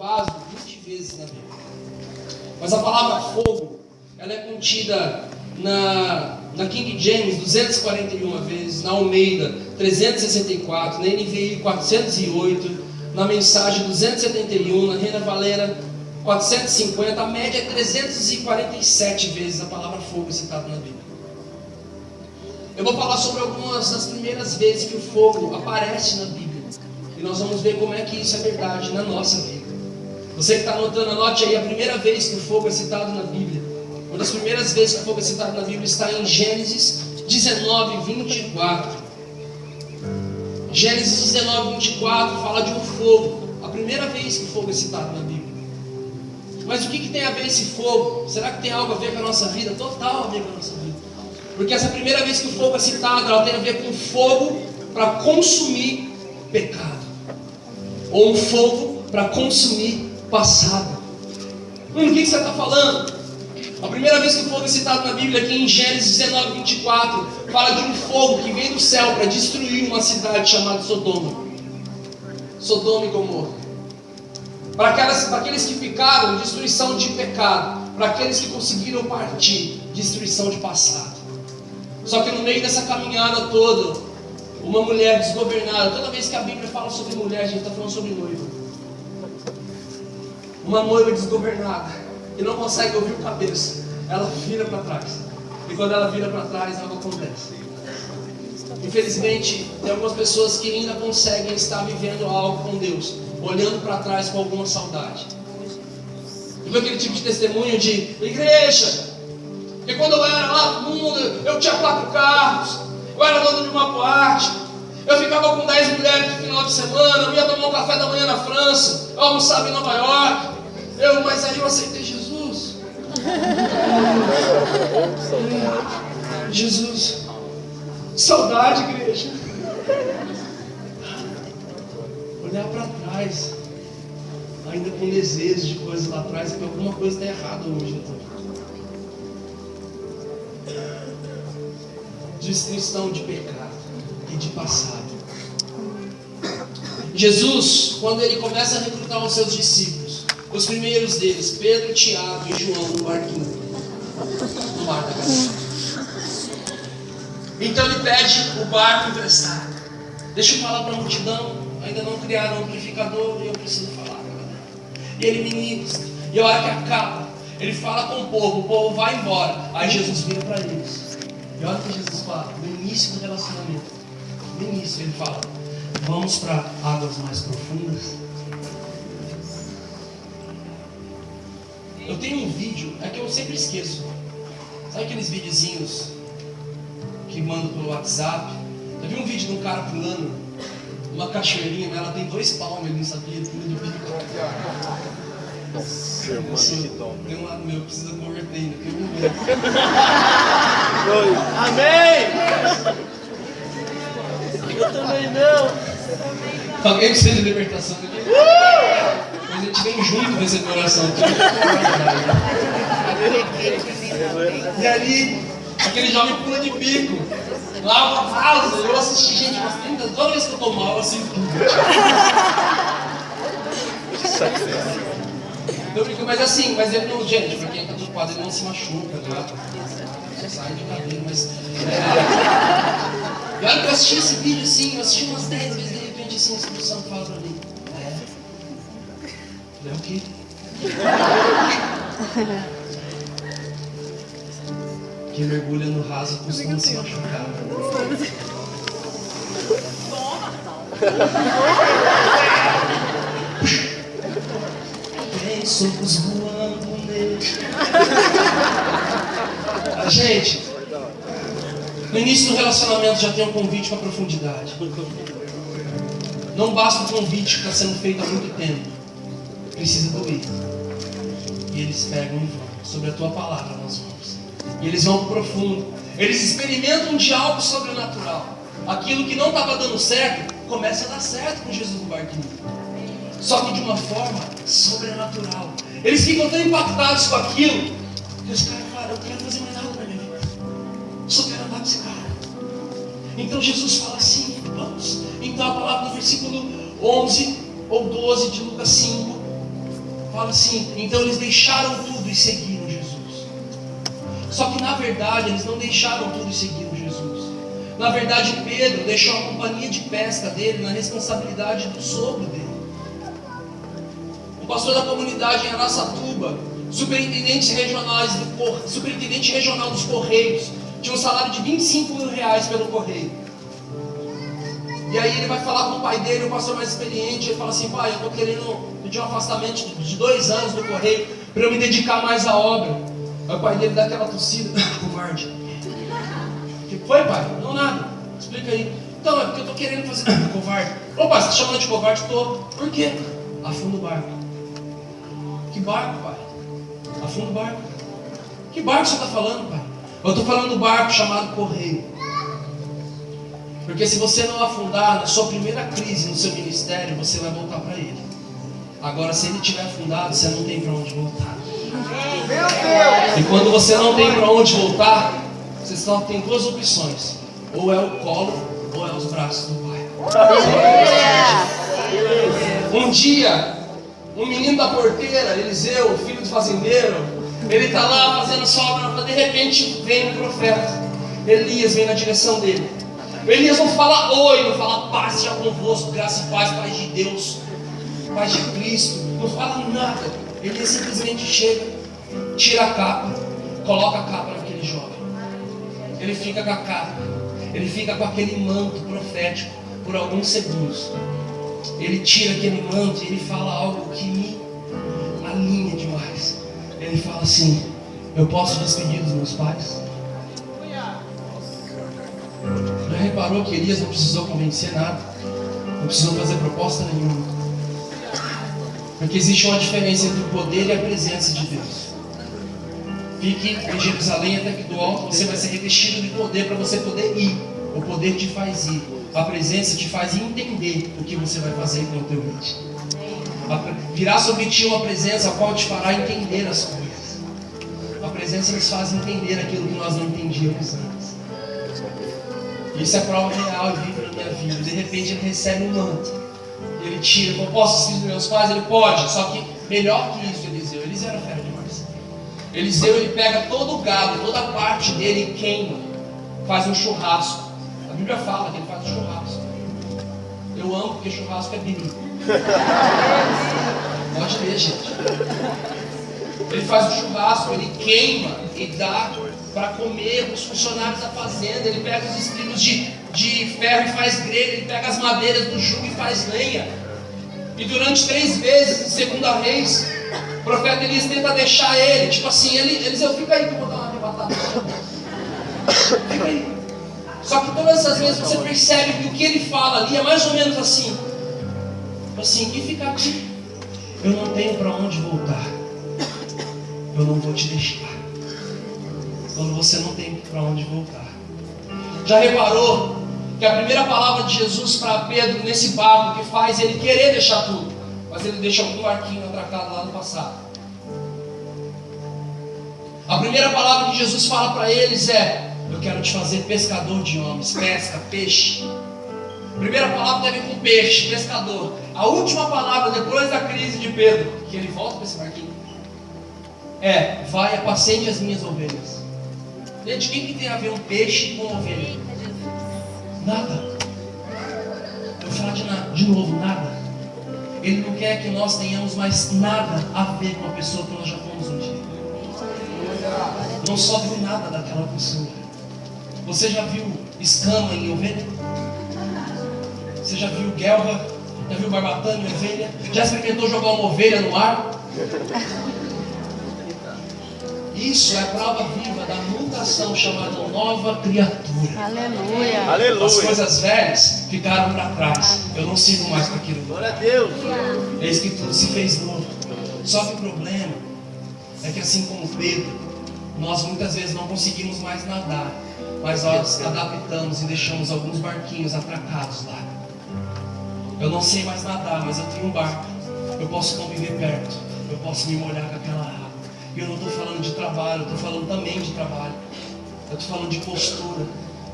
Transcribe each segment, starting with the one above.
quase 20 vezes na Bíblia. Mas a palavra fogo, ela é contida na King James 241 vezes, na Almeida 364, na NVI 408, na Mensagem 271, na Reina Valera 450, a média é 347 vezes a palavra fogo citada na Bíblia. Eu vou falar sobre algumas das primeiras vezes que o fogo aparece na Bíblia. E nós vamos ver como é que isso é verdade na nossa vida. Você que está anotando, anote aí a primeira vez que o fogo é citado na Bíblia. Uma das primeiras vezes que o fogo é citado na Bíblia está em Gênesis 19, 24. Gênesis 19, 24 fala de um fogo. A primeira vez que o fogo é citado na Bíblia. Mas o que tem a ver esse fogo? Será que tem algo a ver com a nossa vida? Total a ver com a nossa vida. Porque essa primeira vez que o fogo é citado, ela tem a ver com fogo para consumir pecado. Ou um fogo para consumir passado. O que você está falando? A primeira vez que o fogo é citado na Bíblia, aqui em Gênesis 19, 24, fala de um fogo que vem do céu para destruir uma cidade chamada Sodoma. Sodoma e Gomorra. Para aqueles que ficaram, destruição de pecado. Para aqueles que conseguiram partir, destruição de passado. Só que no meio dessa caminhada toda, uma mulher desgovernada, toda vez que a Bíblia fala sobre mulher, a gente está falando sobre noiva. Uma noiva desgovernada, que não consegue ouvir o cabeça, ela vira para trás. E quando ela vira para trás, algo acontece. Infelizmente, tem algumas pessoas que ainda conseguem estar vivendo algo com Deus, olhando para trás com alguma saudade. E foi aquele tipo de testemunho de igreja. Porque quando eu era lá no mundo, eu tinha 4 carros, eu era dono de uma boate, eu ficava com 10 mulheres no final de semana, eu ia tomar um café da manhã na França, eu almoçava em Nova York, mas aí eu aceitei Jesus. Jesus, saudade, igreja. Olhar para trás, ainda com desejo de coisas lá atrás, porque alguma coisa está errada hoje. Então. Destruição de pecado e de passado. Jesus, quando ele começa a recrutar os seus discípulos, os primeiros deles, Pedro, Tiago e João, no barquinho, no mar da Galileia. Então ele pede o barco emprestado. Deixa eu falar para a multidão, ainda não criaram um amplificador e eu preciso falar. E ele ministra, e a hora que acaba, ele fala com o povo vai embora. Aí Jesus vira para eles. E olha o que Jesus fala, no início do relacionamento. No início ele fala, vamos para águas mais profundas. Eu tenho um vídeo, é que eu sempre esqueço. Sabe aqueles videozinhos que mandam pelo WhatsApp? Eu vi um vídeo de um cara pulando uma cachoeirinha, mas ela tem 2 palmos, ele não sabia, pula do bico. Tem um lado meu, precisa converter ainda, porque eu não vejo. Amém! Eu também não. Alguém precisa de libertação aqui? Mas a gente vem junto receber oração. E ali, aquele jovem pula de bico. Lá uma pausa, eu assisti gente umas 30, toda vez que eu tô mal, eu assisto tudo. Mas assim, mas ele não, gente, pra quem tá preocupado, ele não se machuca, tá? Só sai de cabelo, mas. E olha que eu assisti esse vídeo assim, eu assisti umas 10 vezes, de repente assim, a instrução fala pra mim. É o quê? Quem mergulha no raso costuma se machucar. Tem socos voando nele. Gente, no início do relacionamento já tem um convite para profundidade. Não basta o convite que está sendo feito há muito tempo. Precisa doer. E eles pegam e vão. Sobre a tua palavra nós vamos. E eles vão para o profundo. Eles experimentam de algo sobrenatural. Aquilo que não estava dando certo, começa a dar certo com Jesus no barquinho. Só que de uma forma sobrenatural. Eles ficam tão impactados com aquilo que os caras falam, eu não quero fazer mais nada na minha vida. Eu só quero andar com esse cara. Então Jesus fala assim, vamos. Então a palavra do versículo 11 ou 12 de Lucas 5 Fala assim, então eles deixaram tudo e seguiram Jesus. Só que na verdade eles não deixaram tudo e seguiram Jesus. Na verdade Pedro deixou a companhia de pesca dele na responsabilidade do sogro dele. O pastor da comunidade em Araçatuba, superintendente regional dos Correios, tinha um salário de 25 mil reais pelo correio. E aí ele vai falar com o pai dele, o pastor mais experiente, ele fala assim: pai, eu estou querendo pedir um afastamento de 2 anos do correio para eu me dedicar mais à obra. Aí o pai dele dá aquela tossida, covarde. O que foi, pai? Não, nada. Explica aí. Então, é porque eu estou querendo fazer. Covarde. Ô pai, você está chamando de covarde? Estou. Por quê? Afunda o barco. Que barco, pai? Afunda o barco. Que barco você está falando, pai? Eu estou falando do barco chamado correio. Porque se você não afundar na sua primeira crise no seu ministério, você vai voltar para ele. Agora, se ele estiver afundado, você não tem para onde voltar. Meu Deus! E quando você não tem para onde voltar, você só tem 2 opções: ou é o colo, ou é os braços do pai. Um dia, um menino da porteira, Eliseu, filho do fazendeiro, ele está lá fazendo sua obra, de repente vem um profeta. Elias vem na direção dele. Elias não fala oi, não fala paz seja convosco, graça e paz, paz de Deus, paz de Cristo, não fala nada. Elias simplesmente chega, tira a capa, coloca a capa naquele jovem. Ele fica com a capa, ele fica com aquele manto profético por alguns segundos. Ele tira aquele manto e ele fala algo que me alinha demais. Ele fala assim: eu posso despedir dos meus pais? Já reparou que Elias não precisou convencer nada? Não precisou fazer proposta nenhuma. Porque existe uma diferença entre o poder e a presença de Deus. Fique em Jerusalém até que do alto você vai ser revestido de poder para você poder ir. O poder te faz ir. A presença te faz entender o que você vai fazer com o teu mente. Virá sobre ti uma presença a qual te fará entender as coisas. A presença nos faz entender aquilo que nós não entendíamos antes. Isso é prova real e viva na minha vida. De repente ele recebe um manto. Ele tira. Eu posso assistir dos meus pais? Ele pode. Só que melhor que isso, Eliseu. Eliseu era fera demais. Eliseu, ele pega todo o gado, toda a parte dele e queima. Faz um churrasco. A Bíblia fala que ele faz um churrasco. Eu amo porque churrasco é bíblico. Pode ler, gente. Ele faz um churrasco, ele queima e dá para comer os funcionários da fazenda. Ele pega os estribos de ferro e faz grelha. Ele pega as madeiras do jugo e faz lenha. E durante 3 vezes, em 2 Reis, o profeta Elias tenta deixar ele. Tipo assim, Eliseu, fica aí que eu vou dar uma arrebatada. Fica aí. Só que todas essas vezes você percebe que o que ele fala ali é mais ou menos assim. Assim, que fica aqui. Eu não tenho para onde voltar. Eu não vou te deixar. Quando você não tem para onde voltar. Já reparou que a primeira palavra de Jesus para Pedro nesse barco que faz ele querer deixar tudo, mas ele deixa algum barquinho atracado lá no passado. A primeira palavra que Jesus fala para eles é: eu quero te fazer pescador de homens. Pesca, peixe. A primeira palavra tem a ver com peixe, pescador. A última palavra depois da crise de Pedro, que ele volta para esse barquinho, é: vai, apacente as minhas ovelhas. Gente, o que tem a ver um peixe com ovelha? Nada. Eu vou falar de novo, nada. Ele não quer que nós tenhamos mais nada a ver com a pessoa que nós já fomos um dia. Não sobe nada daquela pessoa. Você já viu escama em ovelha? Você já viu guelra? Já viu barbatana em ovelha? Já experimentou jogar uma ovelha no ar? Isso é prova viva da mutação chamada nova criatura. Aleluia. Aleluia. As coisas velhas ficaram para trás. Eu não sirvo mais para aquilo. Glória a Deus. Eis que tudo se fez novo. Só que o problema é que, assim como Pedro, nós muitas vezes não conseguimos mais nadar, mas nós adaptamos e deixamos alguns barquinhos atracados lá. Eu não sei mais nadar, mas eu tenho um barco. Eu posso conviver perto. Eu posso me molhar com aquela água. E eu não estou falando de trabalho, eu estou falando também de trabalho. Eu estou falando de postura.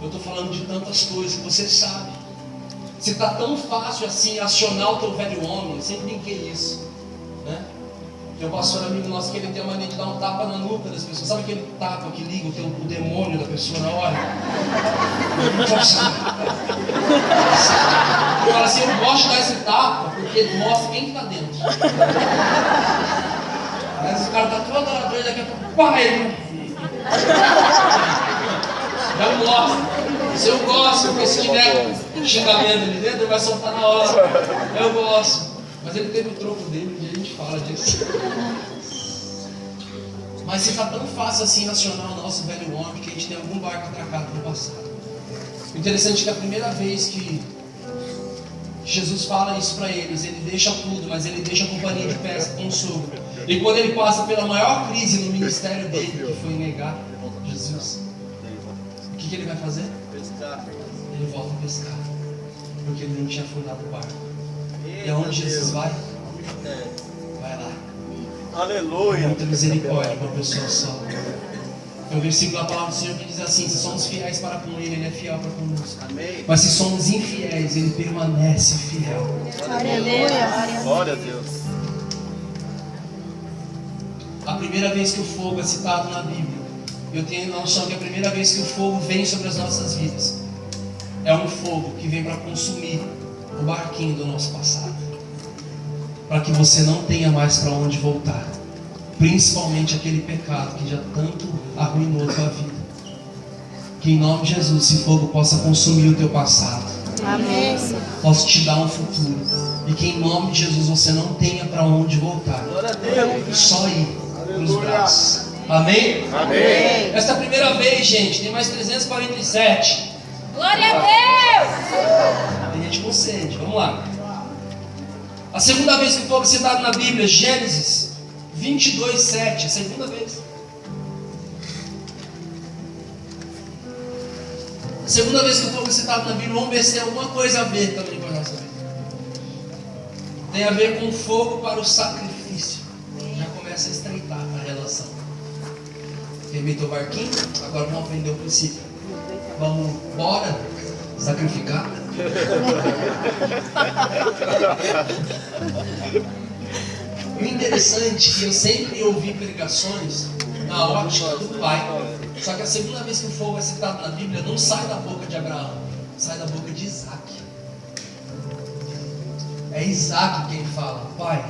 Eu estou falando de tantas coisas que você sabe. Se está tão fácil assim acionar o teu velho homem, eu sempre brinquei isso, né? Tem um pastor amigo nosso que ele tem a mania de dar um tapa na nuca das pessoas. Sabe aquele tapa que liga o demônio da pessoa na hora? Ele fala assim, eu gosto de dar esse tapa porque mostra quem que tá dentro. Mas o cara tá todo adorador, daqui a pouco, pá, ele já mostra. Se eu gosto, porque se tiver xingamento ali dentro, ele vai soltar na hora. Eu gosto. Mas ele teve o troco dele, e a gente fala disso. Mas se tá tão fácil assim acionar o nosso velho homem, que a gente tem algum barco atracado no passado. O interessante é que a primeira vez que Jesus fala isso para eles, ele deixa tudo, mas ele deixa a companhia de pesca com o sogro. E quando ele passa pela maior crise no ministério dele, que foi negar Jesus, o que ele vai fazer? Pescar. Ele volta a pescar, porque ele não tinha afundado o barco. E aonde Jesus vai? Vai lá. Aleluia. Muita misericórdia para a pessoa só. Tem um versículo da palavra do Senhor que diz assim: se somos fiéis para com Ele, Ele é fiel para conosco. Amém. Mas se somos infiéis, Ele permanece fiel. Aleluia. Glória a Deus. A primeira vez que o fogo é citado na Bíblia, eu tenho a noção que a primeira vez que o fogo vem sobre as nossas vidas, é um fogo que vem para consumir o barquinho do nosso passado, para que você não tenha mais para onde voltar, principalmente aquele pecado que já tanto arruinou a tua vida. Que em nome de Jesus esse fogo possa consumir o teu passado, Amém. possa te dar um futuro, e que em nome de Jesus você não tenha para onde voltar, Glória a Deus. só ir para os braços. Amém? Amém. Esta é a primeira vez, gente, tem mais 347. Glória a Deus. Tem gente com sede, vamos lá. A segunda vez que o fogo é citado na Bíblia, Gênesis 22:7, a segunda vez. A segunda vez que o fogo é citado na Bíblia, vamos ver se tem alguma coisa a ver também com a nossa vida. Tem a ver com fogo para o sacrifício. Já começa a estreitar a relação. Terminei o barquinho, agora vamos aprender o princípio. Vamos, bora sacrificar. O interessante é que eu sempre ouvi pregações na ótica do pai. Só que a segunda vez que o fogo é citado na Bíblia não sai da boca de Abraão, sai da boca de Isaac. É Isaac quem fala: pai,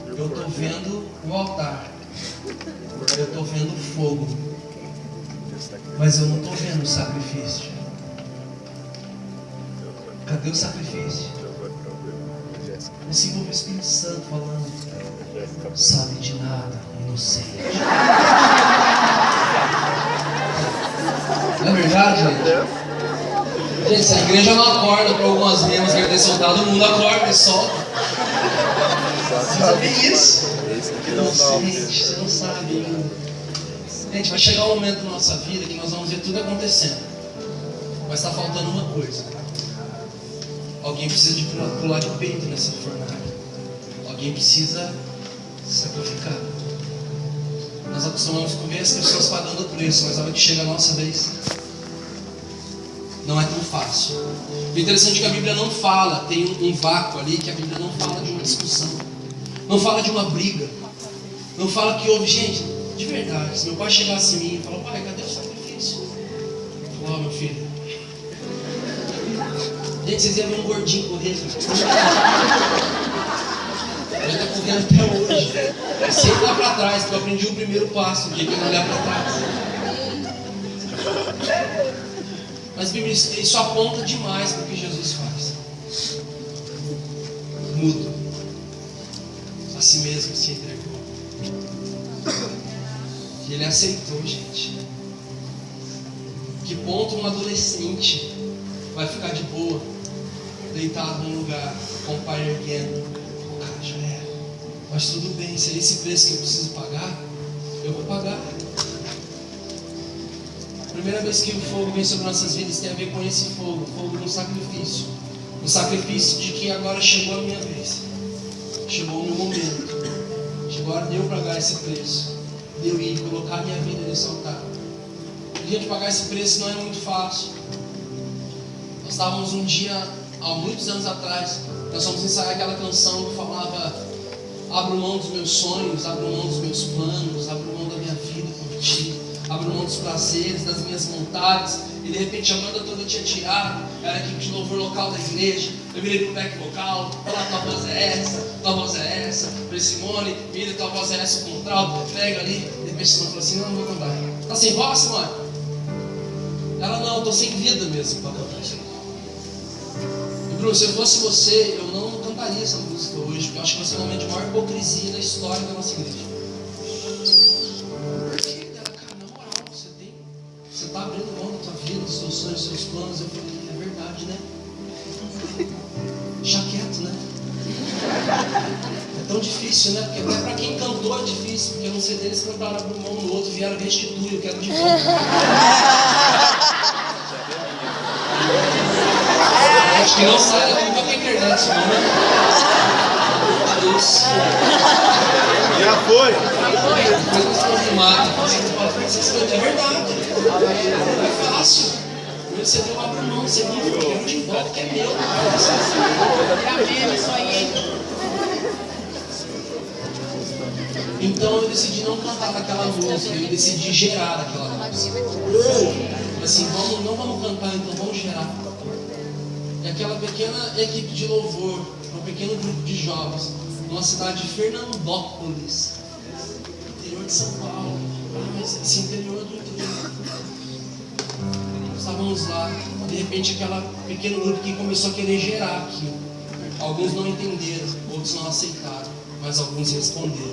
eu estou vendo o altar, eu estou vendo o fogo, mas eu não estou vendo o sacrifício. Cadê o sacrifício? Eu sinto o Espírito Santo falando: sabe de nada, inocente. Não é verdade, gente? Gente, essa igreja não acorda para algumas mesmas que ele tem soltado, o mundo acorda e solta. Você sabe isso? Inocente, você não sabe ainda. Gente, vai chegar um momento na nossa vida que nós vamos ver tudo acontecendo, mas está faltando uma coisa. Alguém precisa de pular de peito nessa fornalha. Alguém precisa sacrificar. Nós acostumamos a ver as pessoas pagando o preço, mas a hora que chega a nossa vez, não é tão fácil. O interessante é que a Bíblia não fala, tem um vácuo ali, que a Bíblia não fala de uma discussão, não fala de uma briga, não fala que houve, gente, de verdade, se meu pai chegasse em mim e falasse: pai, cadê o sacrifício? Eu falo: ó, meu filho, gente, vocês iam ver um gordinho correndo. Ele está correndo até hoje. É sempre lá para trás, que eu aprendi o primeiro passo, que é não olhar para trás. Mas Bíblia, isso aponta demais para o que Jesus faz. Mudo. A si mesmo se entregou. E ele aceitou, gente. Que ponto um adolescente vai ficar de boa, deitado num lugar, com o pai erguendo? O cara já era. Mas tudo bem, se é esse preço que eu preciso pagar, eu vou pagar. A primeira vez que o fogo vem sobre nossas vidas tem a ver com esse fogo, o fogo do sacrifício. O sacrifício de que agora chegou a minha vez. Chegou o meu momento. Chegou a hora de eu pagar esse preço. De eu ir colocar a minha vida nesse altar. Gente, pagar esse preço não é muito fácil. Nós estávamos um dia, há muitos anos atrás, nós fomos ensaiar aquela canção que falava: abro mão dos meus sonhos, abro mão dos meus planos, abro mão da minha vida por ti, abro mão dos prazeres, das minhas vontades. E de repente a banda toda tinha tirado, era a equipe de louvor local da igreja. Eu virei pro back vocal, falar tua voz é essa, tua voz é essa. Falei, Simone, mira, tua voz é essa, o contralto, pega ali. De repente Simone falou assim, não vou cantar. Tá sem voz, Simone? Ela, não, eu tô sem vida mesmo pra cantar isso. E Bruno, se eu fosse você, eu não cantaria essa música hoje, porque eu acho que vai ser um momento de maior hipocrisia da história da nossa igreja. Porque ela, cara, na moral, você tá abrindo mão da tua vida, dos teus sonhos, dos teus planos. Eu falei, é verdade, né? Deixa quieto, né? É tão difícil, né? Porque até pra quem cantou é difícil, porque no CD eles cantaram abrir mão no outro, vieram restituir, eu quero de volta. Acho que não sai daqui pra internet, isso não, né? Isso. Já foi. Coisas problemáticas. É verdade. Não é fácil. Você deu uma mão, você viu, eu quero de volta, que é meu. Isso aí. Então eu decidi não cantar aquela música, eu decidi gerar aquela música. Assim, não vamos cantar, então vamos gerar. E aquela pequena equipe de louvor, um pequeno grupo de jovens, numa cidade de Fernandópolis, interior de São Paulo. Mas esse interior do interior. Estávamos lá, de repente aquele pequeno grupo que começou a querer gerar aquilo. Alguns não entenderam, outros não aceitaram, mas alguns responderam.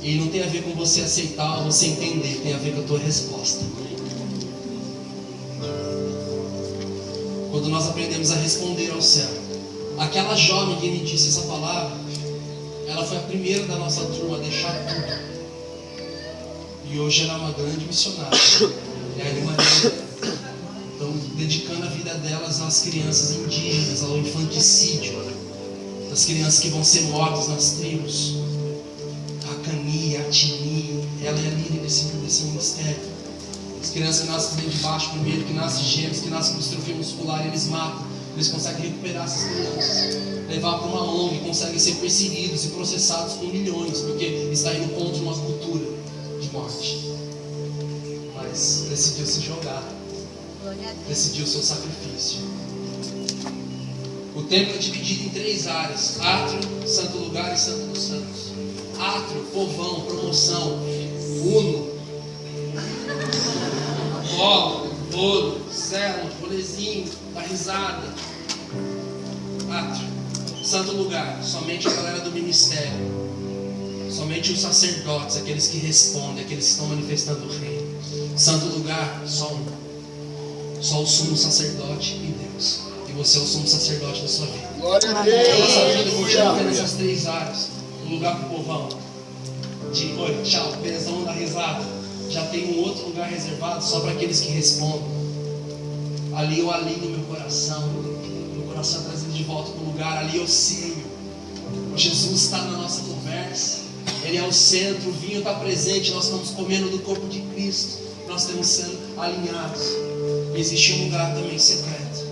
E não tem a ver com você aceitar ou você entender, tem a ver com a tua resposta. Quando nós aprendemos a responder ao céu. Aquela jovem que me disse essa palavra, ela foi a primeira da nossa turma a deixar tudo. E hoje ela é uma grande missionária. Ela e Maria estão dedicando a vida delas às crianças indígenas, ao infanticídio, das crianças que vão ser mortas nas tribos. A Cani, a Tini, ela é a líder desse ministério. As crianças que nascem dentro de baixo primeiro, que nascem gêmeos, que nascem com distrofia muscular, eles matam. Eles conseguem recuperar essas crianças, levar para uma ONG, conseguem ser perseguidos e processados com milhões, porque está indo contra uma cultura de morte. Mas decidiu se jogar, decidiu o seu sacrifício. O templo é dividido em 3 áreas: átrio, santo lugar e santo dos santos. Átrio, povão, promoção, uno, bola, bolo, célula, rolezinho, da risada. Átrio, santo lugar, somente a galera do ministério, somente os sacerdotes, aqueles que respondem, aqueles que estão manifestando o reino. Santo lugar, só um, só o sumo sacerdote e Deus. E você é o sumo sacerdote da sua vida. Glória a A Deus. nossa vida continua nessas 3 áreas. O lugar para o povão, de oi, tchau, pesão da risada. Já tem um outro lugar reservado só para aqueles que respondem. Ali eu alinho meu coração é trazido de volta para o lugar. Ali eu sei, Jesus está na nossa conversa, Ele é o centro, o vinho está presente, nós estamos comendo do corpo de Cristo, nós estamos sendo alinhados. Existe um lugar também secreto,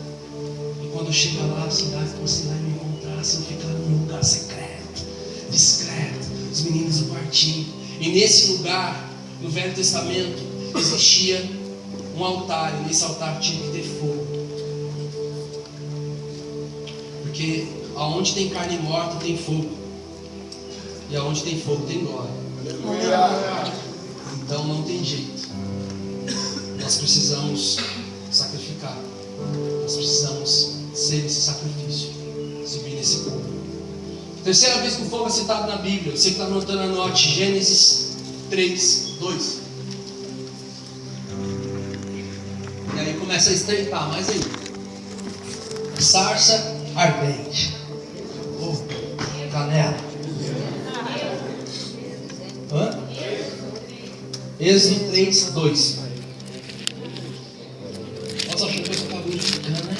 e quando chega lá, se dá que você vai me encontrar, se eu ficar num lugar secreto, discreto, os meninos do quartinho. E nesse lugar, no Velho Testamento, existia um altar, e nesse altar tinha que ter fogo. Porque aonde tem carne morta tem fogo, e aonde tem fogo tem glória. Então não tem jeito. Nós precisamos sacrificar. Nós precisamos ser esse sacrifício, subir nesse fogo. Terceira vez que o fogo é citado na Bíblia. Você que está anotando, anote Gênesis 3:2. E aí começa a estreitar mais aí. Sarça ardente. Canela. Hã? Êxodo 3:2. Nossa, achou que eu estava glorificando, né?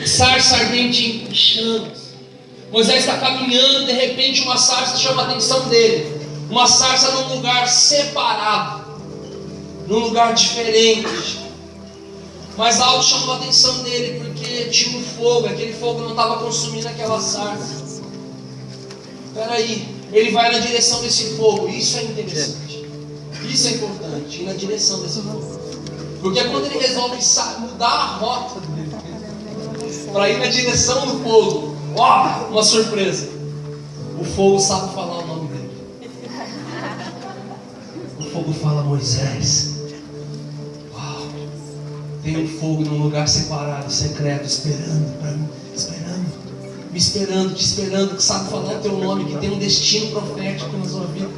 Sarça ardente em chamas. Moisés está caminhando, de repente uma sarça chama a atenção dele. Uma sarça num lugar separado, num lugar diferente. Mas algo chamou a atenção dele, porque tinha um fogo, aquele fogo não estava consumindo aquela sarça. Peraí, ele vai na direção desse fogo, isso é interessante, isso é importante, ir na direção desse fogo. Porque quando ele resolve mudar a rota dele, para ir na direção do fogo, ó, uma surpresa, o fogo sabe falar o nome dele. O fogo fala: Moisés. Tem um fogo num lugar separado, secreto, esperando para mim, me esperando, te esperando, que sabe falar o teu nome, que tem um destino profético na sua vida.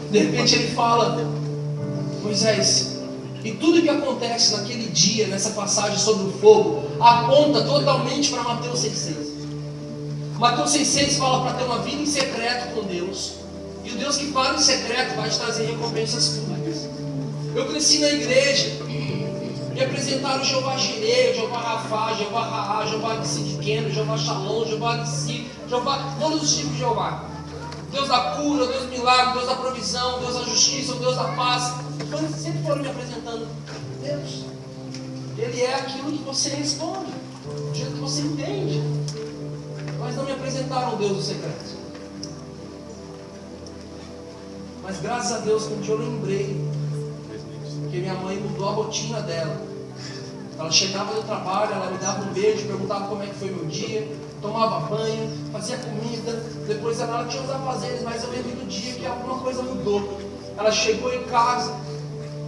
De repente ele fala: Moisés, e tudo que acontece naquele dia, nessa passagem sobre o fogo, aponta totalmente para Mateus 6,6. Mateus 6,6 fala para ter uma vida em secreto com Deus, e o Deus que fala em secreto vai te trazer recompensas públicas. Eu cresci na igreja, me apresentaram Jeová Jireh, Jeová Rafá, Jeová Raá, Jeová Sidkeno, Jeová Shalom, Jeová Nissi, Jeová, todos os tipos de Jeová. Deus da cura, Deus do milagre, Deus da provisão, Deus da justiça, Deus da paz. Sempre foram me apresentando Deus. Ele é aquilo que você responde, do jeito que você entende. Mas não me apresentaram o Deus do secreto. Mas graças a Deus, um dia eu lembrei que minha mãe mudou a rotina dela. Ela chegava do trabalho, ela me dava um beijo, perguntava como é que foi meu dia, tomava banho, fazia comida. Depois ela tinha os afazeres, mas eu lembro do dia que alguma coisa mudou. Ela chegou em casa,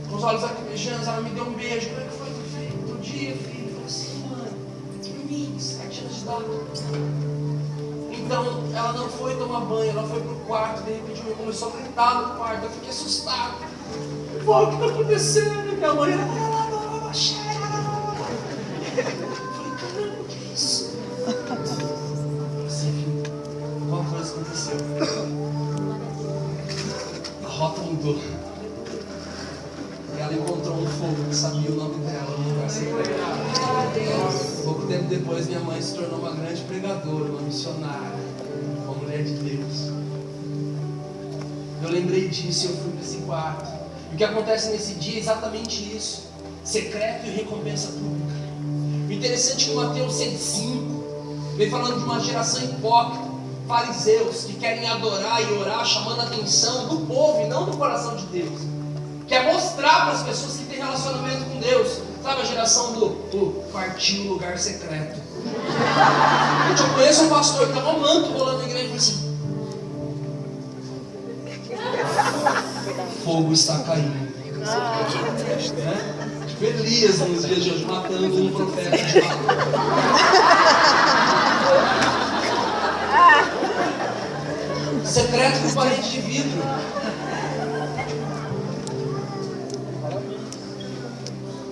com os olhos lacrimejantes, ela me deu um beijo. Como é que foi teu dia, filho? Eu falei assim: mãe, dormi, 7 anos de idade. Então ela não foi tomar banho, ela foi pro quarto, de repente me começou a gritar no quarto. Eu fiquei assustado. Pô, o que está acontecendo? Minha mãe era eu falei: caramba, o que é isso? Assim, filho, qual coisa aconteceu? A rota mudou. E ela encontrou um fogo que sabia o nome dela no lugar secreto. Pouco tempo depois, minha mãe se tornou uma grande pregadora, uma missionária, uma mulher de Deus. Eu lembrei disso e eu fui para esse quarto. E o que acontece nesse dia é exatamente isso: secreto e recompensa pública. O interessante é que Mateus 6,5 vem falando de uma geração hipócrita, fariseus, que querem adorar e orar, chamando a atenção do povo e não do coração de Deus. Quer mostrar para as pessoas que têm relacionamento com Deus. Sabe a geração do quartinho, lugar secreto. Eu conheço um pastor que estava manto rolando na igreja e falou assim: fogo está caindo. Tipo Elias nos dias de hoje, matando um profeta de Baal. Secreto com parede de vidro.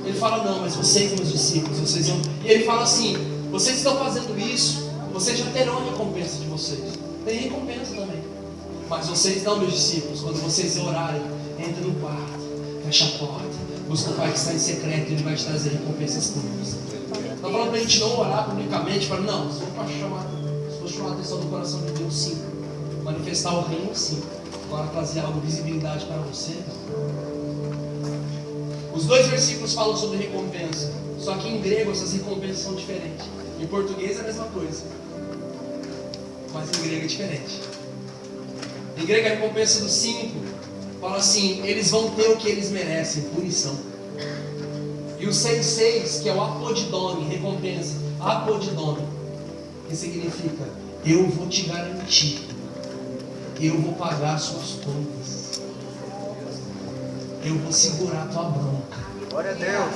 Ele fala: não, mas vocês, meus discípulos, vocês vão... E ele fala assim: vocês estão fazendo isso, vocês já terão a recompensa de vocês. Tem recompensa também. Mas vocês não, meus discípulos, quando vocês orarem, entre no quarto, fecha a porta, busca o Pai que está em secreto, Ele vai te trazer recompensas públicas. Está falando para a gente não orar publicamente, para não, se for chamar a atenção do coração de Deus, sim. Manifestar o reino, sim. Agora trazer algo, visibilidade para você. Os dois versículos falam sobre recompensa, só que em grego essas recompensas são diferentes. Em português é a mesma coisa, mas em grego é diferente. Em grego a recompensa do 5 fala assim: eles vão ter o que eles merecem, punição. E o 6,6, que é o apodidome, recompensa, apodidome, que significa: eu vou te garantir, eu vou pagar as suas contas, eu vou segurar a tua bronca. Glória a Deus.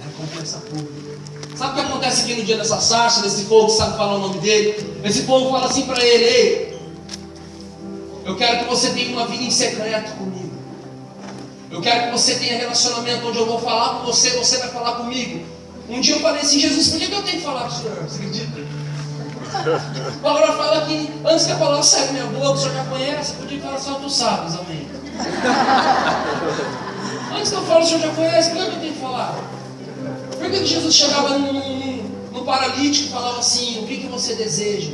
Recompensa pública. Sabe o que acontece aqui no dia dessa sarça, desse povo que sabe falar o nome dele? Esse povo fala assim para ele: ei, eu quero que você tenha uma vida em secreto comigo. Eu quero que você tenha relacionamento onde eu vou falar com você, você vai falar comigo. Um dia eu falei assim: Jesus, por que eu tenho que falar com o Senhor? Você acredita? A palavra fala que antes que a palavra saia da minha boca, o Senhor já conhece, podia falar só: tu sabes, amém. Antes que eu falo, o Senhor já conhece, por que eu tenho que falar? Por que Jesus chegava no paralítico e falava assim: o que você deseja?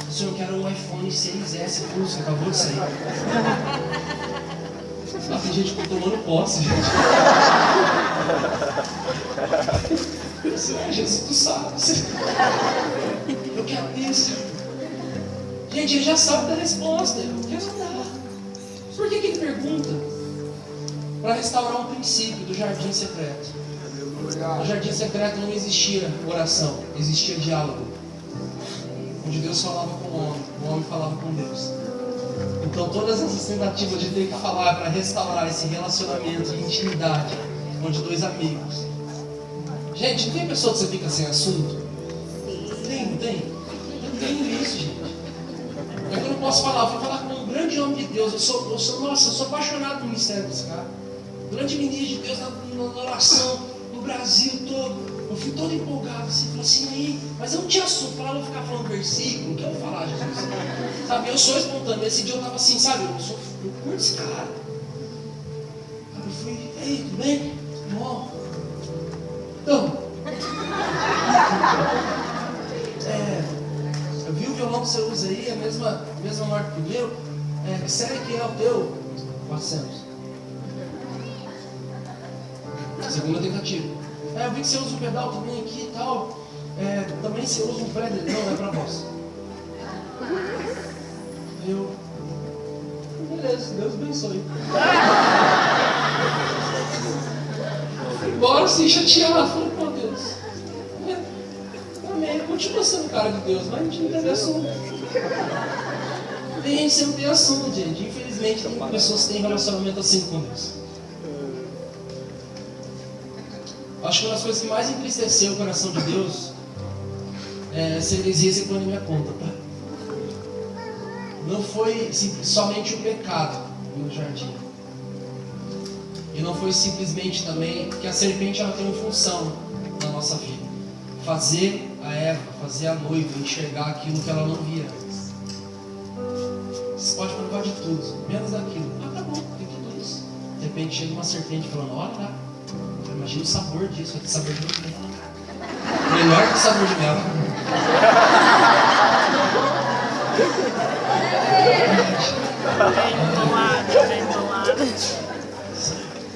O Senhor quer um iPhone 6S Plus, que acabou de sair. Tem gente tomando posse, gente. Jesus, tu sabe. Eu quero isso. Gente, ele já sabe da resposta. Eu quero andar. Por que ele pergunta? Para restaurar um princípio do jardim secreto. No jardim secreto não existia oração, existia diálogo. Onde Deus falava com o homem falava com Deus. Então todas essas tentativas de ter que falar para restaurar esse relacionamento de intimidade, onde dois amigos. Gente, não tem pessoa que você fica sem assunto? Tem, não tem? Eu tenho isso, gente. É que eu não posso falar, eu fui falar com um grande homem de Deus. Eu sou apaixonado no mistério desse cara. Grande ministro de Deus na oração, no Brasil todo. Eu fui todo empolgado, assim, falei assim, aí, mas eu não tinha assunto, eu vou ficar falando versículo, o que eu vou falar, Jesus? Sabe, eu sou espontâneo, esse dia eu tava assim, sabe, eu curto esse cara. Aí eu fui, ei, tudo bem? Bom. Então, eu vi o violão que você usa aí, a mesma marca que o meu, que série que é o teu? 400. Segunda tentativa. Eu vi que você usa um pedal também aqui e tal. Também você usa um pré dele. Não, é pra voz. Beleza, Deus abençoe. Fui embora assim, chateado. Falei, pô, Deus. Amém. Continua sendo cara de Deus, mas a gente não teve assunto. Tem gente que não tem assunto, gente. Infelizmente, tem pessoas que têm relacionamento assim com Deus. Acho que uma das coisas que mais entristeceu o coração de Deus é essa heresia se põe na minha conta, tá? Não foi somente o pecado no jardim. E não foi simplesmente também que a serpente ela tem uma função na nossa vida. Fazer a Eva, fazer a noiva enxergar aquilo que ela não via antes. Você pode provar de tudo, menos daquilo. Ah, tá bom, tem tudo isso. De repente chega uma serpente falando, olha lá. Imagina o sabor disso, aquele sabor de mel. Melhor que o sabor de mel. Bem bolado.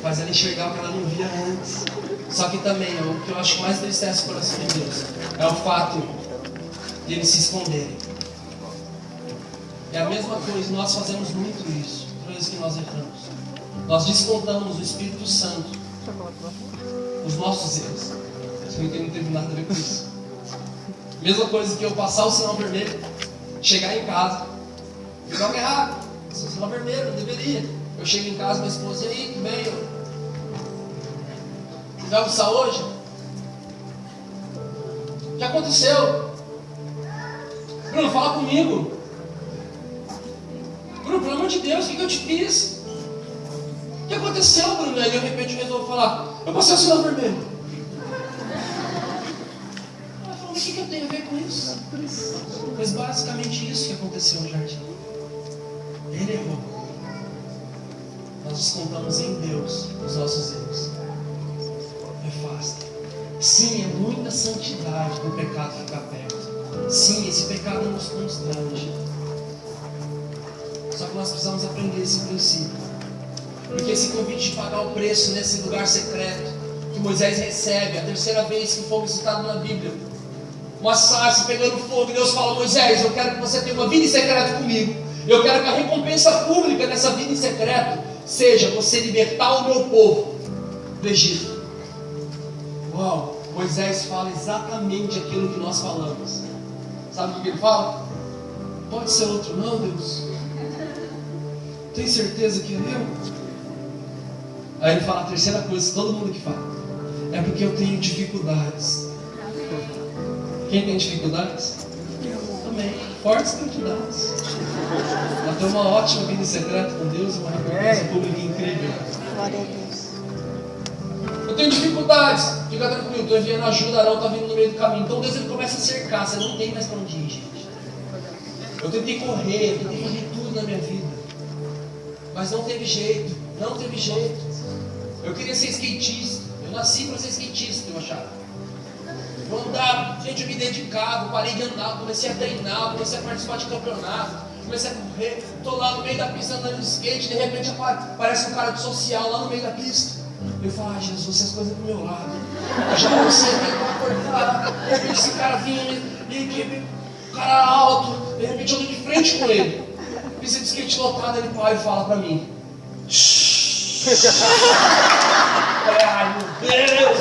Faz ela enxergar o que ela não via antes. Só que também, o que eu acho que mais entristece o coração de Deus é o fato de eles se esconderem. É a mesma coisa, nós fazemos muito isso, toda vez que nós erramos. Nós descontamos o Espírito Santo os nossos erros. Acho que não teve nada a ver com isso. Mesma coisa que eu passar o sinal vermelho, chegar em casa, pegar algo errado, o sinal vermelho, não deveria. Eu chego em casa, minha esposa, e aí, tudo bem? Você vai almoçar hoje? O que aconteceu? Bruno, fala comigo. Bruno, pelo amor de Deus, o que eu te fiz? O que aconteceu, Bruno? Aí de repente eu resolvo falar, eu passei o sinal vermelho. Ela falou, mas o que eu tenho a ver com isso? Mas basicamente isso que aconteceu no jardim. Ele errou. Nós descontamos em Deus os nossos erros. Afasta. Sim, é muita santidade para o pecado ficar perto. Sim, esse pecado nos constrange. Só que nós precisamos aprender esse princípio. Porque esse convite de pagar o preço nesse lugar secreto que Moisés recebe, a terceira vez que o fogo citado na Bíblia, uma sarça pegando fogo, e Deus fala, Moisés, eu quero que você tenha uma vida em secreto comigo. Eu quero que a recompensa pública dessa vida em secreto seja você libertar o meu povo do Egito. Uau, Moisés fala exatamente aquilo que nós falamos. Sabe o que ele fala? Pode ser outro não, Deus? Tem certeza que é eu? Aí ele fala a terceira coisa, todo mundo que fala, é porque eu tenho dificuldades. Quem tem dificuldades? Também, fortes dificuldades. Ela tem uma ótima vida em secreto com Deus, uma recompensa pública incrível. Glória a Deus. Eu tenho dificuldades, fica tranquilo, estou enviando ajuda, Arão está vindo no meio do caminho. Então Deus ele começa a cercar, você não tem mais para onde ir, gente. Eu tentei correr, eu tentei fazer tudo na minha vida, mas não teve jeito, não teve jeito. Eu queria ser skatista, eu nasci para ser skatista, eu achava. Eu andava, gente, eu me dedicava, parei de andar, comecei a treinar, comecei a participar de campeonato, comecei a correr, estou lá no meio da pista andando de skate, de repente aparece um cara de social lá no meio da pista. Eu falo, Jesus, essas coisas do meu lado. Eu já não sei bem como acordar. De repente esse cara vinha, o cara era alto, de repente eu tô de frente com ele. Pisa de skate lotado, ele para e fala pra mim. Ai, meu Deus!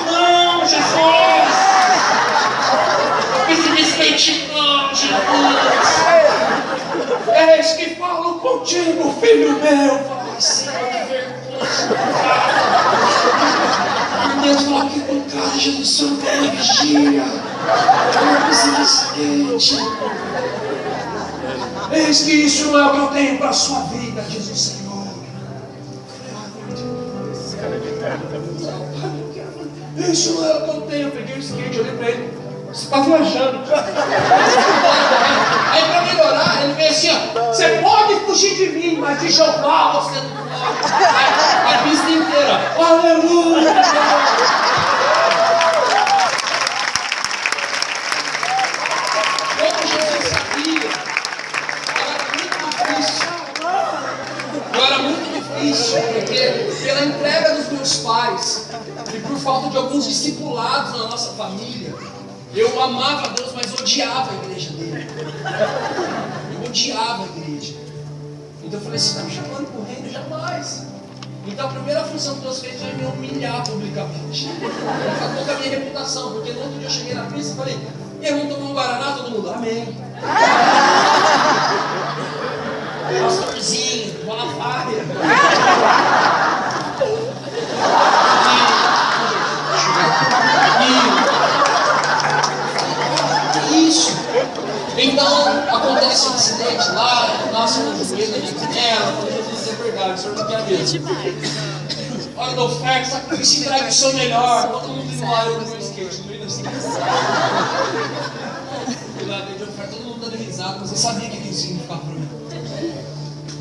Não, Jesus! Pisa de skate não, Jesus! Eis que falo contigo, filho meu! Fala, Senhor, que vergonha! Por Deus, fala que pancada, Jesus, o Senhor fala na vigília! Pisa de skate! Eis que isso não é o que eu tenho para a sua vida, diz o Senhor. Isso não é o que eu tenho. Eu peguei o skate, eu olhei para ele. Você está viajando. Aí para melhorar, ele veio assim, ó. Você pode fugir de mim, mas de Jeová você não pode. A pista inteira. Aleluia. Como Jesus sabia. Era muito difícil, porque pela entrega dos meus pais e por falta de alguns discipulados na nossa família, eu amava a Deus, mas odiava a igreja dele. Eu odiava a igreja. Então eu falei, você está me chamando para o reino? Jamais. Então a primeira função que Deus fez foi me humilhar publicamente. Acabou com a minha reputação, porque no outro dia eu cheguei na pista e falei, e aí, vamos tomar um Guaraná? Todo mundo, amém. Pastorzinho, Malafaia. Isso. Então, acontece um acidente lá, nossa, uma fogueira de canela, Jesus é verdade, o senhor não quer mesmo. Olha, dou oferta, se entrega o seu melhor, todo mundo indo lá, eu no meu skate, no meio da cidade. Todo mundo dando risada, mas eu sabia o que isso significava para mim.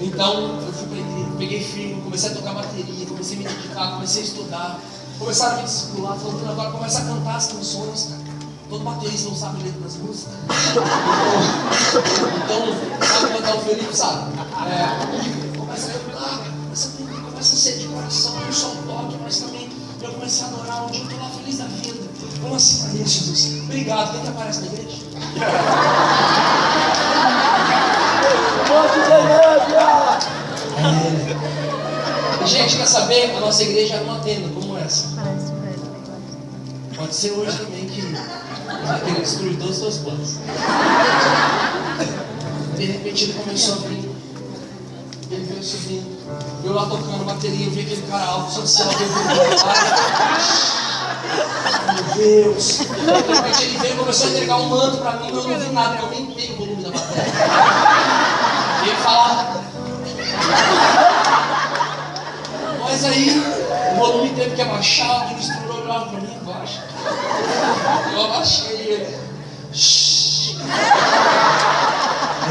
Então, eu fui para a igreja, peguei firme, comecei a tocar bateria, comecei a me dedicar, comecei a estudar, começaram a me discipular, falando, agora começa a cantar as canções, cara. Todo baterista não sabe ler das músicas. Então, sabe cantar o Felipe, sabe? Começa a cantar, começa a ser de coração, não só o toque, mas também eu comecei a adorar, um dia eu estou lá feliz da vida. Vamos assim para isso, Jesus. Obrigado, quem que aparece na igreja? Gente, quer saber? A nossa igreja era uma tenda como essa. Pode ser hoje também que vai querer destruir todos os seus planos. De repente ele começou a vir. Ele veio subindo. Eu lá tocando bateria, eu vi aquele cara alto, social, meu Deus. De repente ele veio e começou a entregar um manto pra mim, eu não vi nada, eu aumentei o volume da bateria. E ele falava. Mas aí o volume teve que abaixar, o instrutor olhava pra mim, abaixa. Eu abaixei ele.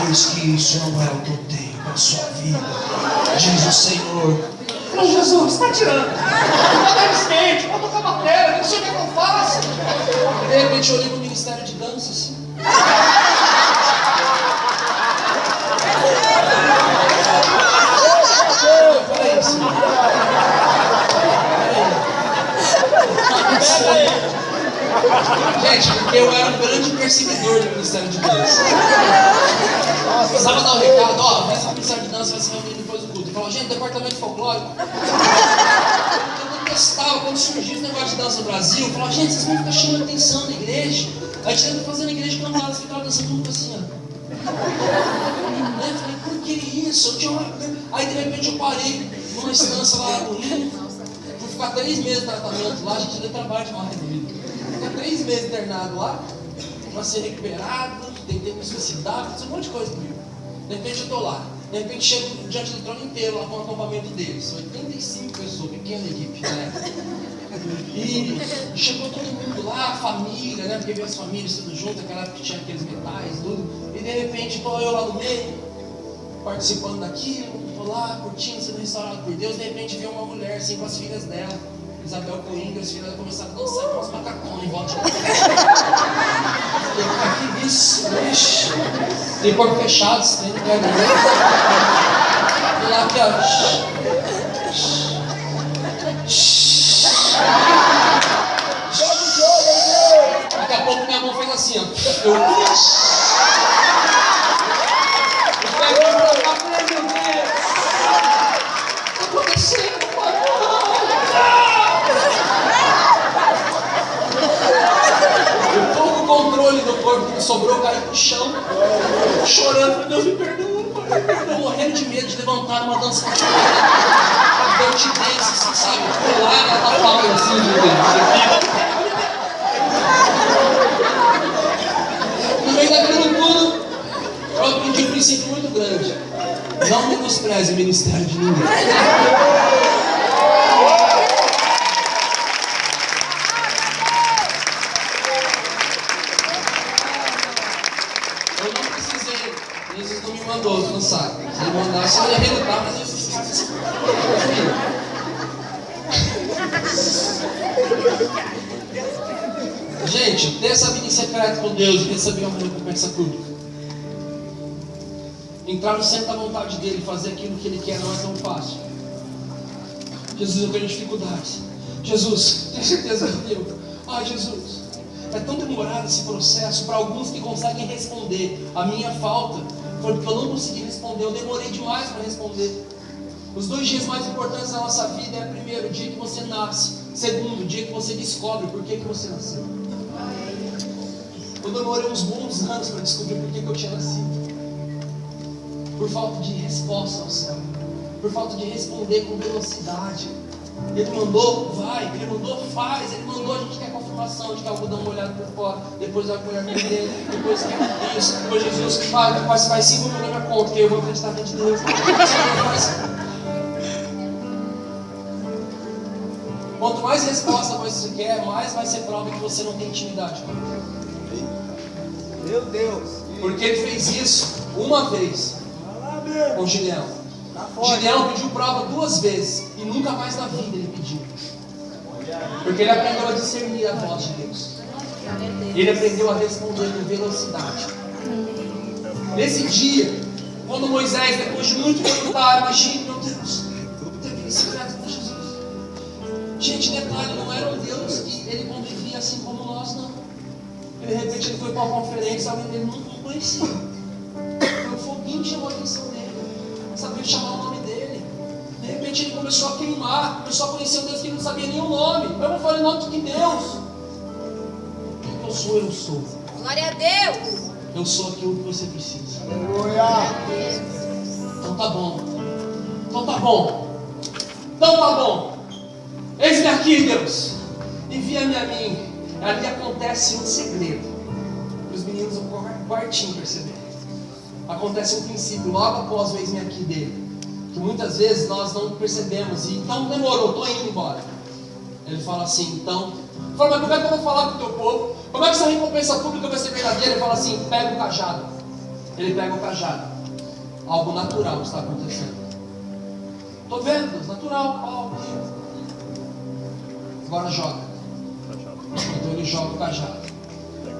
Eis que isso não é o que eu tenho para a sua vida, diz o Senhor. Falei, Jesus, você está tirando? Eu vou dar skate, eu vou tocar bateria, não sei o que eu faço. De repente eu olhei pro ministério de dança assim. Eu falei assim. Gente, porque eu era um grande perseguidor do Ministério de Dança. Precisava dar um recado, ó, vai ser o Ministério de Dança, vai se reunir depois do culto. E falou, gente, departamento folclórico. Eu detestava quando surgiu esse negócio de dança no Brasil. Eu falava, gente, vocês vão ficar chamando atenção na igreja. A gente tenta fazer na igreja quando elas ficavam dançando muito assim, ó. Eu falei, por que isso? Aí de repente eu parei numa instância lá no Rio. Fui ficar 3 meses de tratamento lá, a gente deu trabalho demais na vida. Fiquei 3 meses internado lá, para ser recuperado, tentei me suicidar, fiz um monte de coisa comigo. De repente eu tô lá, de repente chego diante do trono inteiro lá com o acampamento deles, 85 pessoas, pequena equipe, né? E chegou todo mundo lá, a família, né? Porque veio as famílias tudo junto, aquela época que tinha aqueles metais, tudo. E de repente tô eu lá no meio, participando daquilo, tô lá curtindo, sendo restaurado por Deus. De repente veio uma mulher assim com as filhas dela, Isabel Coimbra, as filhas dela começaram a dançar com os macacões em volta de Que isso? Ixi. Tem corpo fechado, você tem, não quer não. Vou lá aqui, ó. Daqui a pouco minha mão fez assim, ó. Eu pego pra cá, meu Deus. O que tá acontecendo, pai? Eu tô com o controle do corpo que sobrou, caí no chão, chorando. Deus me perdoa, pai, me perdoa. Morrendo de medo de levantar numa dança. Dirty dance, assim, sabe? Pular na palma assim, no meio daquilo tudo, eu aprendi um princípio muito grande. Não menospreze o ministério de ninguém. Eu não precisei, Jesus não me mandou, tu não sabe. Se ele mandasse, eu ia relutar, mas eu ia ficar assim. Gente, ter essa vida em secreto com Deus e receber uma recompensa pública. Entrar no centro da vontade dele, fazer aquilo que ele quer, não é tão fácil. Jesus, eu tenho dificuldades. Jesus, tenho certeza que eu. Ai, Jesus, é tão demorado esse processo para alguns que conseguem responder. A minha falta foi porque eu não consegui responder, eu demorei demais para responder. Os 2 dias mais importantes da nossa vida é, primeiro, o dia que você nasce. Segundo, o dia que você descobre por que você nasceu. Eu demorei uns bons anos para descobrir por que eu tinha nascido. Por falta de resposta ao céu. Por falta de responder com velocidade. Ele mandou, vai. Ele mandou, faz. Ele mandou, a gente quer confirmação, a gente quer algodão molhado por fora. Depois vai molhar por dentro. Depois quer isso. Depois Jesus faz 5 mil na minha conta, que eu vou acreditar dentro de Deus. Quanto mais resposta você quer, mais vai ser prova que você não tem intimidade com ele. Meu Deus. Porque ele fez isso uma vez com Gideão. Gideão pediu prova 2 vezes e nunca mais na vida ele pediu. Porque ele aprendeu a discernir a voz de Deus. Ele aprendeu a responder com velocidade. Nesse dia, quando Moisés, depois de muito perguntar, imagine, meu Deus, teve secreto com Jesus. Gente, detalhe, não era um Deus que ele convivia assim como nós, não. De repente ele foi para uma conferência, ele não conhecia. Foi um foguinho que chamou a atenção dele. Sabia chamar o nome dele. De repente ele começou a queimar, começou a conhecer um Deus que ele não sabia nem o nome. Eu vou falar em nome de que Deus? Quem eu sou, eu sou. Glória a Deus. Eu sou aquilo que você precisa. Aleluia. Então tá bom. Então tá bom. Então tá bom. Eis-me aqui, Deus. Envia-me a mim. Ali acontece um segredo. Para os meninos do quartinho perceberem. Acontece um princípio logo após o eis-me aqui dele. Que muitas vezes nós não percebemos. E então demorou, estou indo embora. Ele fala assim, então. Fala, mas como é que eu vou falar com o teu povo? Como é que essa recompensa pública vai ser verdadeira? Ele fala assim, pega o cajado. Ele pega o cajado. Algo natural está acontecendo. Estou vendo, Deus, natural. Agora joga. Então ele joga o cajado.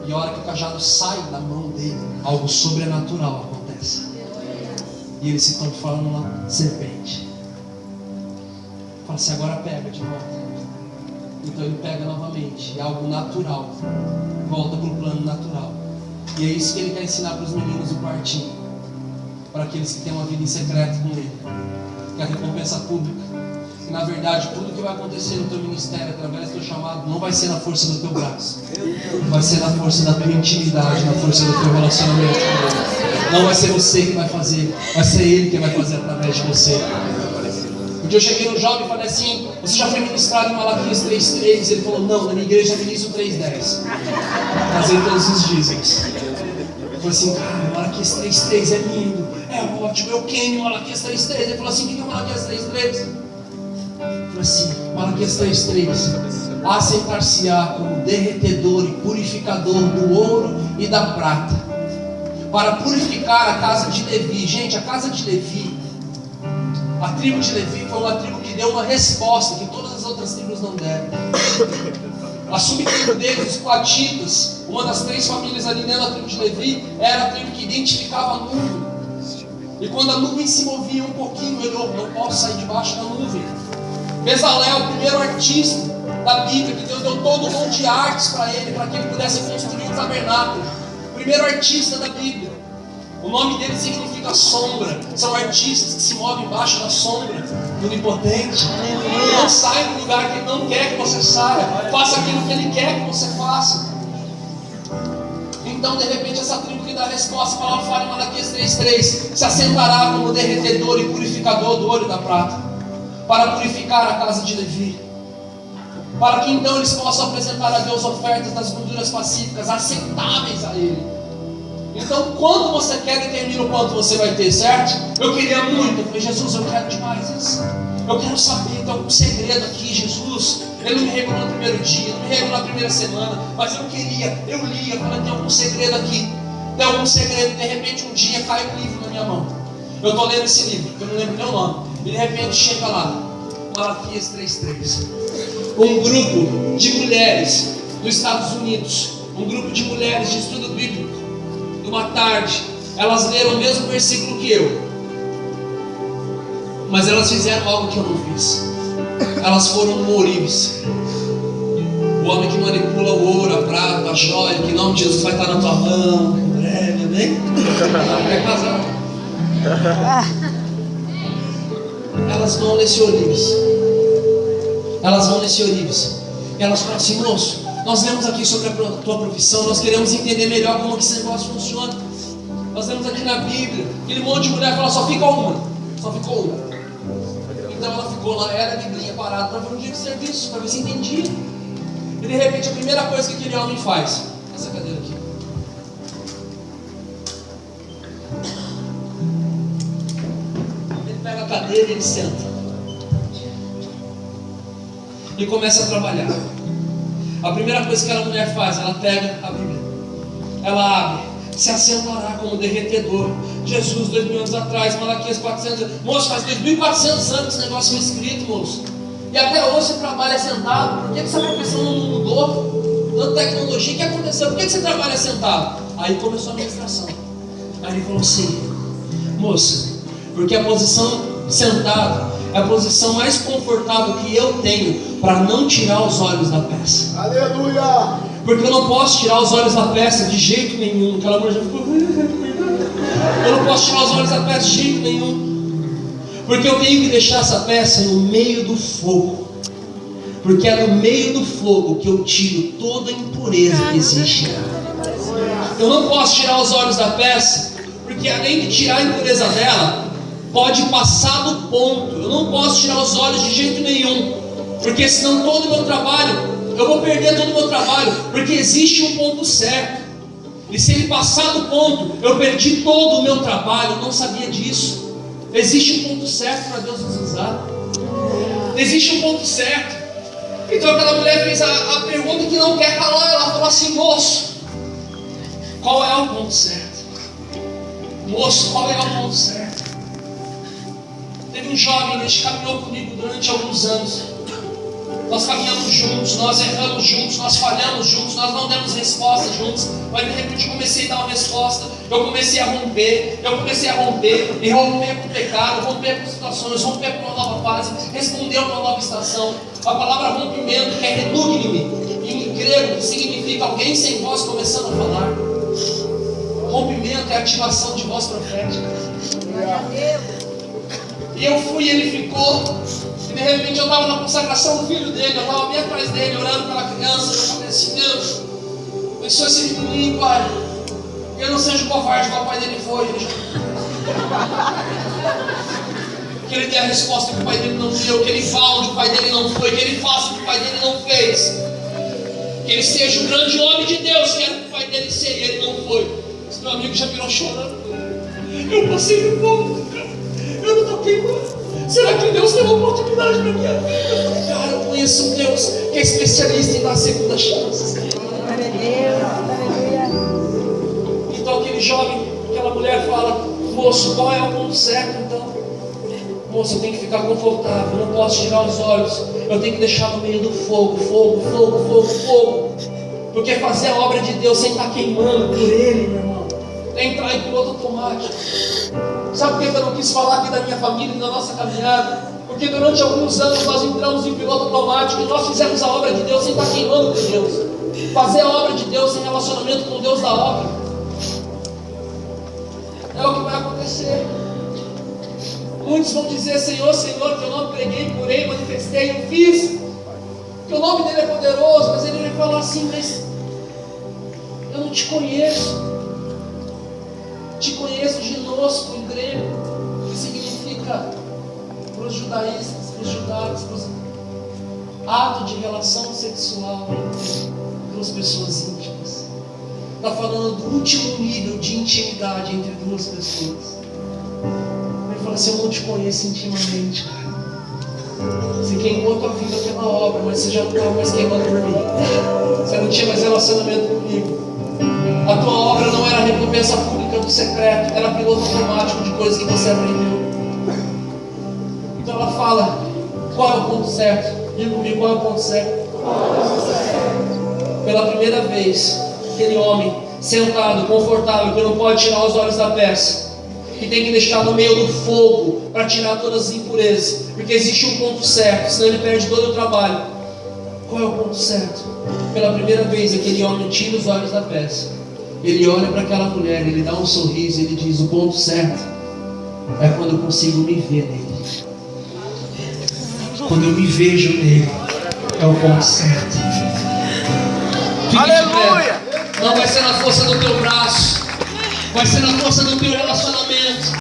E a hora que o cajado sai da mão dele, algo sobrenatural acontece. E eles estão falando uma serpente. Fala assim, agora pega de volta. Então ele pega novamente. E algo natural volta para o plano natural. E é isso que ele quer ensinar para os meninos do quartinho. Para aqueles que têm uma vida em secreto com ele. Que é a recompensa pública. E na verdade tudo que vai acontecer no teu ministério através do teu chamado não vai ser na força do teu braço. Vai ser na força da tua intimidade, na força do teu relacionamento com ele. Não vai ser você que vai fazer, vai ser ele que vai fazer através de você. Um dia eu cheguei no jovem e falei assim, você já foi ministrado em Malaquias 3:3? Ele falou, não, na minha igreja eu ministro 3:10. Fazer todos os dízimos. Eu falei assim, cara, Malaquias 3:3 é lindo, é ótimo, eu queimo Malaquias 3:3. Ele falou assim, o que é Malaquias 3:3? Eu falei assim, Malaquias 3:3, assentar-se-á como derretedor e purificador do ouro e da prata, para purificar a casa de Levi. Gente, a casa de Levi, a tribo de Levi foi uma tribo que deu uma resposta que todas as outras tribos não deram. A subtribo deles, os coatitas, uma das 3 famílias ali dentro da tribo de Levi, era a tribo que identificava a nuvem. E quando a nuvem se movia um pouquinho, ele não posso sair debaixo da nuvem. Bezalel, o primeiro artista da Bíblia, que Deus deu todo um monte de artes para ele ele pudesse construir o tabernáculo. O primeiro artista da Bíblia. O nome dele significa sombra. São artistas que se movem embaixo da sombra do onipotente. Ele não sai do lugar que ele não quer que você saia. Faça aquilo que ele quer que você faça. Então, de repente, essa tribo que dá a resposta, a palavra fala em Malaquias 3:3, se assentará como derretedor e purificador do ouro e da prata, para purificar a casa de Levi, para que então eles possam apresentar a Deus ofertas das gorduras pacíficas, aceitáveis a Ele. Então, quando você quer, determina o quanto você vai ter, certo? Eu queria muito, eu falei, Jesus, eu quero demais isso. Eu quero saber, tem algum segredo aqui, Jesus. Ele não me regulou no primeiro dia, não me regulou na primeira semana, mas eu queria, eu lia, falei, tem algum segredo aqui. Tem algum segredo, de repente um dia cai um livro na minha mão. Eu estou lendo esse livro, que eu não lembro nem o nome. E de repente chega lá, Malaquias 3:3. Um grupo de mulheres dos Estados Unidos, um grupo de mulheres de estudo bíblico, numa tarde, elas leram o mesmo versículo que eu, mas elas fizeram algo que eu não fiz. Elas foram no ourives. O homem que manipula o ouro, a prata, a joia, que em nome de Jesus vai estar na tua mão em breve, amém? Vai casar. Elas vão nesse ourives. Elas vão nesse ourives. E elas falam assim, moço, nós lemos aqui sobre a tua profissão, nós queremos entender melhor como que esse negócio funciona. Nós lemos aqui na Bíblia, aquele monte de mulher fala, só fica uma. Só ficou uma. Então ela ficou lá, era a Biblinha parada para ver um dia de serviço, para ver se entendia. E de repente a primeira coisa que aquele homem faz, essa cadeira aqui. Ele pega a cadeira e ele senta. E começa a trabalhar. A primeira coisa que aquela mulher faz, ela pega a Bíblia. Ela abre. Se assentará como derretedor. Jesus, 2000 anos atrás, Malaquias 400 anos. Moço, faz 2400 anos que esse negócio foi escrito, moço. E até hoje você trabalha sentado. Por que essa profissão não mudou? Tanta tecnologia, o que aconteceu? Por que você trabalha sentado? Aí começou a ministração. Aí ele falou assim, moça, porque a posição sentada é a posição mais confortável que eu tenho para não tirar os olhos da peça. Aleluia! Porque eu não posso tirar os olhos da peça de jeito nenhum. Aquela mulher já ficou... Eu não posso tirar os olhos da peça de jeito nenhum. Porque eu tenho que deixar essa peça no meio do fogo. Porque é no meio do fogo que eu tiro toda a impureza que existe. Eu não posso tirar os olhos da peça, porque além de tirar a impureza dela, pode passar do ponto. Eu não posso tirar os olhos de jeito nenhum, porque senão todo o meu trabalho, eu vou perder todo o meu trabalho, porque existe um ponto certo. E se ele passar do ponto, eu perdi todo o meu trabalho. Eu não sabia disso. Existe um ponto certo para Deus nos usar. Existe um ponto certo. Então aquela mulher fez a pergunta que não quer calar. Ela falou assim, moço, qual é o ponto certo? Moço, qual é o ponto certo? Teve um jovem que caminhou comigo durante alguns anos. Nós caminhamos juntos, nós erramos juntos, nós falhamos juntos, nós não demos resposta juntos. Mas de repente eu comecei a dar uma resposta. Eu comecei a romper e romper com o pecado, romper com situações, romper com uma nova fase, responder uma nova estação. A palavra rompimento, que é redugnime, em grego significa alguém sem voz começando a falar. Rompimento é ativação de voz profética. E eu fui e ele ficou. E de repente eu estava na consagração do filho dele, eu estava bem atrás dele, orando pela criança. Eu falei assim, Deus, abençoe esse menino, Pai. Que eu não seja covarde, igual o pai dele foi. Que ele dê a resposta que o pai dele não deu, que ele fale onde o pai dele não foi, que ele faça o que o pai dele não fez. Que ele seja o grande homem de Deus, que era o que o pai dele ser, e ele não foi. Esse meu amigo já virou chorando. Eu passei no ponto, cara. Eu não estou queimando. Será que Deus tem uma oportunidade na minha vida? Cara, eu conheço um Deus que é especialista em dar segunda chance. Então aquele jovem, aquela mulher fala, moço, qual é o ponto certo então? Moça, eu tenho que ficar confortável, eu não posso tirar os olhos, eu tenho que deixar no meio do fogo, fogo, fogo, fogo, fogo. Porque fazer a obra de Deus sem estar queimando por Ele, meu irmão, é entrar em piloto automático. Sabe por que eu não quis falar aqui da minha família e da nossa caminhada? Porque durante alguns anos nós entramos em piloto automático e nós fizemos a obra de Deus sem estar queimando por Deus. Fazer a obra de Deus sem relacionamento com o Deus da obra é o que vai acontecer. Muitos vão dizer: Senhor, Senhor, teu nome preguei, curei, manifestei, eu fiz. Que o nome dele é poderoso, mas ele vai falar assim: mas eu não te conheço. Te conheço ginosco em grego, que significa, para os judaístas, para os judaicos, ato de relação sexual entre duas pessoas íntimas. Está falando do último nível de intimidade entre duas pessoas. Ele fala assim: eu não te conheço intimamente, cara. Você queimou a tua vida pela obra, mas você já não estava mais queimando por mim. Você não tinha mais relacionamento comigo. A tua obra não era a recompensa pública do secreto, era piloto automático de coisas que você aprendeu. Então ela fala: qual é o ponto certo? Diga comigo, qual é o ponto certo? Pela primeira vez, aquele homem sentado, confortável, que não pode tirar os olhos da peça, que tem que deixar no meio do fogo para tirar todas as impurezas, porque existe um ponto certo, senão ele perde todo o trabalho. Qual é o ponto certo? Pela primeira vez, aquele homem tira os olhos da peça, ele olha para aquela mulher, ele dá um sorriso, ele diz: o ponto certo é quando eu consigo me ver nele. Quando eu me vejo nele, é o ponto certo. Aleluia! Não vai ser na força do teu braço, vai ser na força do teu relacionamento.